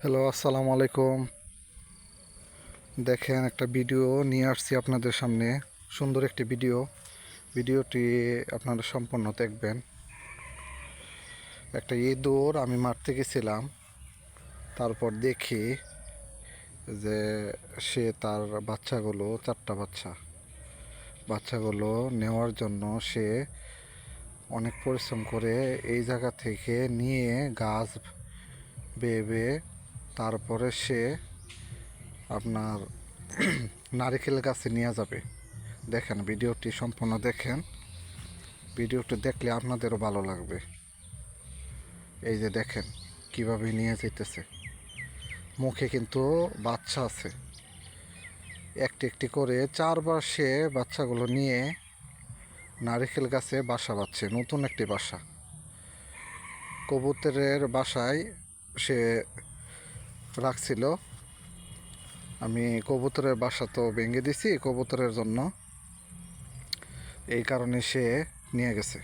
Hello, আসসালামু আলাইকুম। দেখেন, একটা ভিডিও নিয়ে আসছি আপনাদের সামনে। সুন্দর একটি ভিডিওটি আপনারা সম্পূর্ণ দেখবেন। একটা ইঁদুর আমি মারতে গেছিলাম, তারপর দেখি যে সে তার বাচ্চাগুলো, চারটা বাচ্চাগুলো নেওয়ার জন্য সে অনেক পরিশ্রম করে এই জায়গা থেকে নিয়ে গাছ বেয়ে বেয়ে তারপরে সে আপনার নারিকেল গাছে নিয়ে যাবে। দেখেন, ভিডিওটি সম্পূর্ণ দেখেন। ভিডিওটি দেখলে আপনাদেরও ভালো লাগবে। এই যে দেখেন কিভাবে নিয়ে যেতেছে, মুখে কিন্তু বাচ্চা আছে। একটি একটি করে চারবার সে বাচ্চাগুলো নিয়ে নারিকেল গাছে বাসা বাঁধছে, নতুন একটি বাসা। কবুতরের বাসায় সে রাখছিল। আমি কবুতরের বাসা তো ভেঙে দিছি কবুতরের জন্য, এই কারণে সে নিয়ে গেছে।